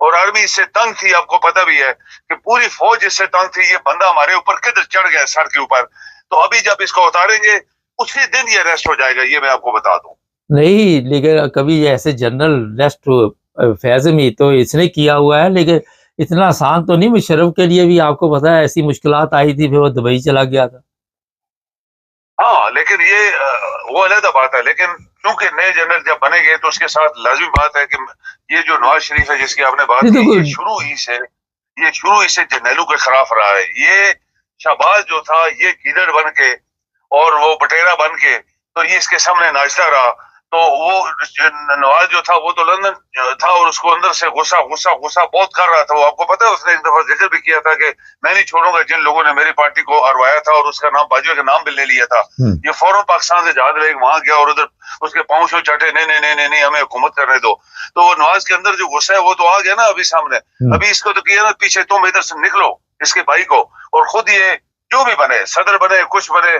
اور آرمی اس سے تنگ تھی, آپ کو پتہ بھی ہے کہ پوری فوج اس سے تنگ تھی, یہ بندہ ہمارے اوپر کدھر چڑھ گیا سر کے اوپر. تو ابھی جب اس کو اتاریں گے اسی دن یہ ریسٹ ہو جائے گا, یہ میں آپ کو بتا دوں. نہیں لیکن کبھی ایسے جنرل ریسٹ فیض میں تو اس نے کیا ہوا ہے, لیکن اتنا آسان تو نہیں. مشرف کے لیے بھی آپ کو پتا ہے ایسی مشکلات آئی تھی, پھر وہ دبئی چلا گیا تھا. ہاں لیکن یہ وہ علیحدہ بات ہے, لیکن کیونکہ نئے جنرل جب بنے گے تو اس کے ساتھ لازمی بات ہے کہ یہ جو نواز شریف ہے جس کی آپ نے بات کی, یہ شروع ہی سے جرنیلوں کے خلاف رہا ہے. یہ شہباز جو تھا یہ گیدڑ بن کے اور وہ بٹیرا بن کے تو یہ اس کے سامنے ناچتا رہا. تو وہ نواز جو تھا وہ تو لندن تھا اور اس کو اندر سے غصہ بہت کر رہا تھا. وہ آپ کو پتا ہے اس نے ایک دفعہ ذکر بھی کیا تھا کہ میں نہیں چھوڑوں گا جن لوگوں نے میری پارٹی کو ہروایا تھا اور اس کا نام باجوہ کا نام بھی لے لیا تھا. یہ فوراً پاکستان سے جہاز لے وہاں گیا اور ادھر اس کے پاؤں سے چٹے, نہیں ہمیں حکومت کرنے دو. تو وہ نواز کے اندر جو غصہ ہے وہ تو آ گیا نا ابھی سامنے. ابھی اس کو تو کیا نا پیچھے, تم ادھر سے نکلو اس کے بھائی کو, اور خود یہ جو بھی بنے صدر بنے کچھ بنے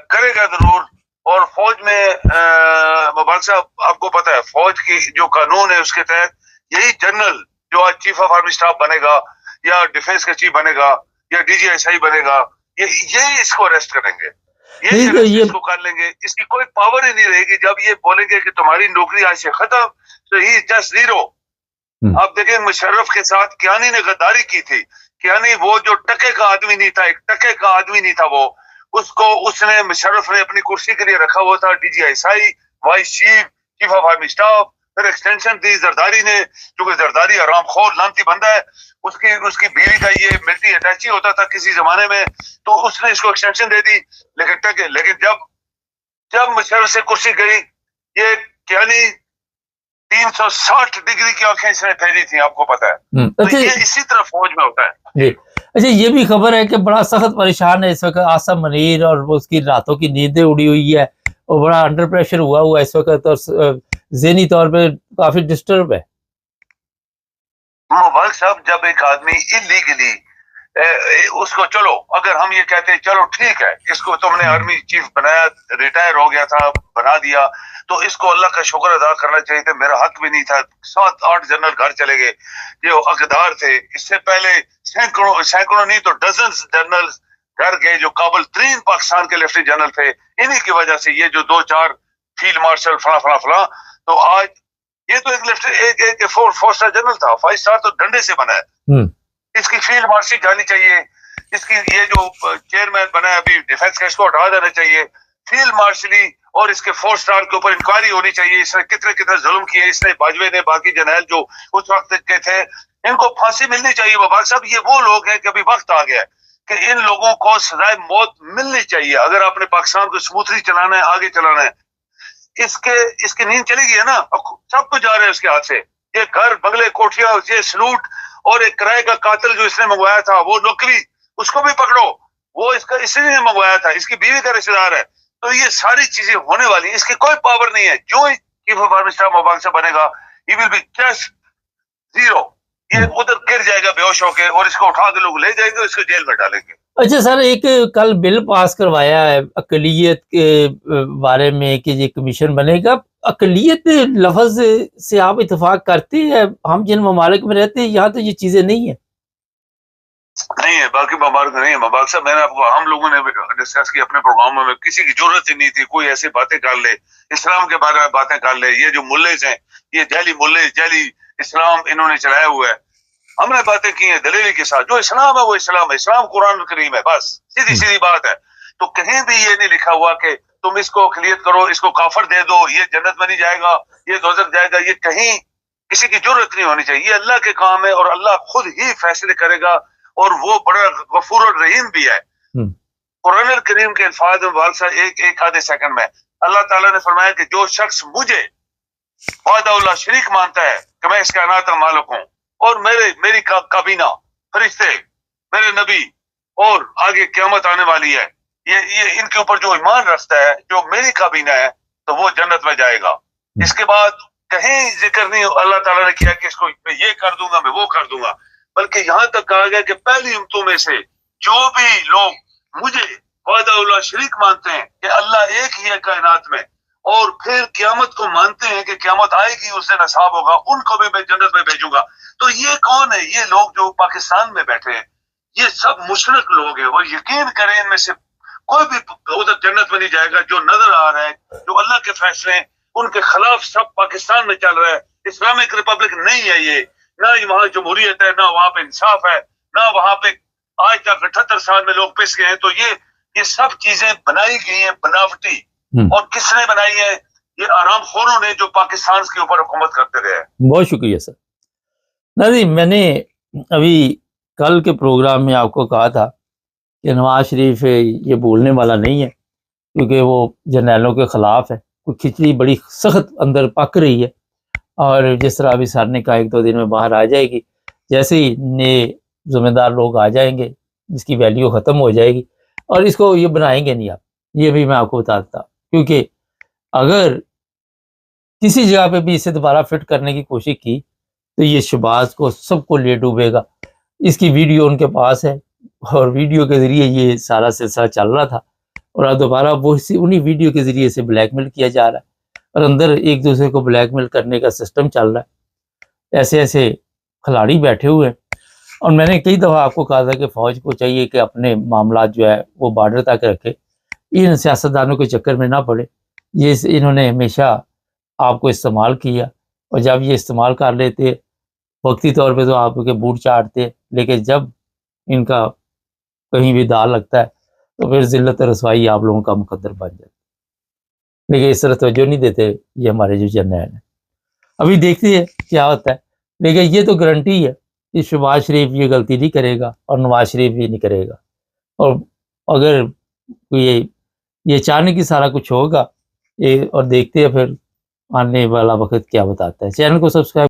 کرے گا ضرور. اور فوج میں مبارک صاحب آپ کو پتا ہے فوج کی جو قانون ہے اس کے تحت یہی جنرل جو آج چیف آف آرمی اسٹاف بنے گا یا ڈیفینس کا چیف بنے گا یا ڈی جی ایس آئی بنے گا, یہی اس کو اریسٹ کریں گے, یہی اس کو کر لیں گے. اس کی کوئی پاور ہی نہیں رہے گی. جب یہ بولیں گے کہ تمہاری نوکری آج سے ختم تو ہی جسٹ زیرو. آپ دیکھیں مشرف کے ساتھ کیانی نے غداری کی تھی. کیانی وہ جو ٹکے کا آدمی نہیں تھا, ایک ٹکے کا آدمی نہیں تھا, وہ اس نے مشرف نے اپنی کرسی کے لیے رکھا ہوا تھا. D G S I, vice chief of army staff, پھر ایکسٹینشن دی زرداری نے, کیونکہ زرداری آرام خور لانتی بندہ ہے. اس کی بیوی کا یہ ملٹری اٹیچی ہوتا تھا کسی زمانے میں, تو اس نے اس کو ایکسٹینشن دے دی. لیکن جب مشرف سے کرسی گئی یہ یعنی 360 ڈگری کی آنکھیں اس نے پھیری تھیں, آپ کو پتا ہے. تو یہ اسی طرح فوج میں ہوتا ہے. اچھا یہ بھی خبر ہے کہ بڑا سخت پریشان ہے اس وقت عاصم منیر, اور اس کی راتوں کی نیندیں اڑی ہوئی ہے اور بڑا انڈر پریشر ہوا اس وقت, اور ذہنی طور پہ کافی ڈسٹرب ہے. مبارک صاحب جب ایک آدمی انلیگلی اس کو, چلو اگر ہم یہ کہتے ہیں چلو ٹھیک ہے اس کو تم نے آرمی چیف بنایا, ریٹائر ہو گیا تھا, بنا دیا, تو اس کو اللہ کا شکر ادا کرنا چاہیے تھا. میرا حق بھی نہیں تھا. 7-8 جنرل گھر چلے گئے جو حقدار تھے. اس سے پہلے سینکڑوں نہیں تو ڈزنز جنرل گھر گئے جو قابل ترین پاکستان کے لیفٹیننٹ جنرل تھے. انہی کی وجہ سے یہ جو 2-4 فیلڈ مارشل فلاں تو آج یہ تو ایک 4 اسٹار جنرل تھا, 5 اسٹار تو ڈنڈے سے بنا ہے. اس کی فیلڈ مارشل جانی چاہیے. اس کی یہ جو چیئرمین بنا ہے ابھی ڈیفینس کا, اس کو ہٹا دینا چاہیے. فیلڈ مارشلی اور اس کے 4 اسٹار کے اوپر انکوائری ہونی چاہیے. اس نے کتنے ظلم کیے اس نے, باجوہ نے, باقی جرنیل جو اس وقت کے تھے, ان کو پھانسی ملنی چاہیے. مبارک صاحب یہ وہ لوگ ہیں کہ ابھی وقت آ گیا ہے کہ ان لوگوں کو سزائے موت ملنی چاہیے. اگر آپ نے پاکستان کو اسموتھلی چلانا ہے, آگے چلانا ہے, اس کی نیند چلی گئی ہے نا, سب کچھ جا رہا ہے اس کے ہاتھ سے. یہ گھر بنگلے کوٹھیاں, یہ سلوٹ, اور ایک کرائے کا قاتل جو اس نے منگوایا تھا وہ نوکری, اس کو بھی پکڑو, وہ اس نے منگوایا تھا, اس کی بیوی کا رشتہ دار ہے. تو یہ ساری چیزیں ہونے والی ہیں. اس کی کوئی پاور نہیں ہے. جو چیف آف آرمی اسٹاف مبارک سے بنے گا ہی ول بی جسٹ زیرو. یہ ادھر گر جائے گا بے ہوش ہو کے, اور اس کو اٹھا کے لوگ لے جائیں گے, اس کو جیل میں ڈالیں گے. اچھا سر, ایک کل بل پاس کروایا ہے اقلیت کے بارے میں کہ یہ کمیشن بنے گا. اقلیت لفظ سے آپ اتفاق کرتے ہیں؟ ہم جن ممالک میں رہتے ہیں یہاں تو یہ چیزیں نہیں ہیں. نہیں ہے, باقی ممالک نہیں ہے. مبارک صاحب میں نے آپ کو, ہم لوگوں نے ڈسکس کی اپنے پروگراموں میں, کسی کی ضرورت ہی نہیں تھی کوئی ایسی باتیں کر لے, اسلام کے بارے میں باتیں کر لے. یہ جو ملز ہیں یہ جعلی اسلام انہوں نے چلایا ہوا ہے. ہم نے باتیں کی ہیں دلیل کے ساتھ. جو اسلام ہے وہ اسلام ہے, اسلام قرآن کریم ہے, بس سیدھی بات ہے. تو کہیں بھی یہ نہیں لکھا ہوا کہ تم اس کو اقلیت کرو, اس کو کافر دے دو, یہ جنت میں نہیں جائے گا, یہ دوزخ جائے گا. یہ کہیں کسی کی ضرورت نہیں ہونی چاہیے. یہ اللہ کے کام ہے اور اللہ خود ہی فیصلے کرے گا, اور وہ بڑا غفور الرحیم بھی ہے. قرآن کریم کے الفاظ میں ایک آدھے سیکنڈ میں اللہ تعالیٰ نے فرمایا کہ جو شخص مجھے وحدہ اللہ شریک مانتا ہے کہ میں اس کائنات کا مالک ہوں, اور میری کابینہ, فرشتے, میرے نبی, اور آگے قیامت آنے والی ہے, یہ ان کے اوپر جو ایمان رکھتا ہے, جو میری کابینہ ہے, تو وہ جنت میں جائے گا. اس کے بعد کہیں ذکر نہیں اللہ تعالیٰ نے کیا کہ اس کو میں یہ کر دوں گا, میں وہ کر دوں گا, بلکہ یہاں تک کہا گیا کہ پہلی امتوں میں سے جو بھی لوگ مجھے وحدہ اللہ شریک مانتے ہیں کہ اللہ ایک ہی ہے کائنات میں, اور پھر قیامت کو مانتے ہیں کہ قیامت آئے گی, اس دن حساب ہوگا, ان کو بھی میں جنت میں بھیجوں گا. تو یہ کون ہے؟ یہ لوگ جو پاکستان میں بیٹھے ہیں یہ سب مشرک لوگ ہیں، اور یقین کریں ان میں سے کوئی بھی ادھر جنت میں نہیں جائے گا۔ جو نظر آ رہا ہے جو اللہ کے فیصلے ہیں ان کے خلاف سب پاکستان میں چل رہا ہے۔ اسلامک ریپبلک نہیں ہے یہ، نہ وہاں جمہوریت ہے، نہ وہاں پہ انصاف ہے، نہ وہاں پہ آج تک 78 سال میں لوگ پس گئے ہیں۔ تو یہ سب چیزیں بنائی گئی ہیں بناوٹی، اور کس نے بنائی ہے؟ یہ آرام خوروں نے جو پاکستان کے اوپر حکومت کرتے رہے۔ بہت شکریہ سر۔ ناظرین، میں نے ابھی کل کے پروگرام میں آپ کو کہا تھا کہ نواز شریف یہ بولنے والا نہیں ہے کیونکہ وہ جرنیلوں کے خلاف ہے، کوئی کھچڑی بڑی سخت اندر پک رہی ہے، اور جس طرح ابھی سر نے کہا 1-2 دن میں باہر آ جائے گی، جیسے ہی نئے ذمہ دار لوگ آ جائیں گے اس کی ویلیو ختم ہو جائے گی، اور اس کو یہ بنائیں گے نہیں آپ، یہ بھی میں آپ کو بتاتا، کیونکہ اگر کسی جگہ پہ بھی اسے دوبارہ فٹ کرنے کی کوشش کی تو یہ شہباز کو سب کو لے ڈوبے گا۔ اس کی ویڈیو ان کے پاس ہے، اور ویڈیو کے ذریعے یہ سارا سلسلہ چل رہا تھا، اور اب دوبارہ وہ انہی ویڈیو کے ذریعے سے بلیک میل کیا جا رہا ہے، اور اندر ایک دوسرے کو بلیک میل کرنے کا سسٹم چل رہا ہے۔ ایسے ایسے کھلاڑی بیٹھے ہوئے ہیں، اور میں نے کئی دفعہ آپ کو کہا تھا کہ فوج کو چاہیے کہ اپنے معاملات جو ہے وہ بارڈر تک رکھے، ان سیاستدانوں کے چکر میں نہ پڑے۔ یہ انہوں نے ہمیشہ آپ کو استعمال کیا، اور جب یہ استعمال کر لیتے وقتی طور پہ تو آپ کے بوٹ چاٹتے، لیکن جب ان کا کہیں بھی داغ لگتا ہے تو پھر ذلت و رسوائی آپ لوگوں کا مقدر بن جاتا ہے، لیکن اس طرح توجہ نہیں دیتے یہ ہمارے جو جرنیل ہیں۔ ابھی دیکھتے ہیں کیا ہوتا ہے، لیکن یہ تو گارنٹی ہے کہ شہباز شریف یہ غلطی نہیں کرے گا اور نواز شریف بھی نہیں کرے گا، اور اگر یہ اچانک ہی سارا کچھ ہوگا، اور دیکھتے ہیں پھر آنے والا وقت کیا بتاتا ہے۔ چینل کو سبسکرائب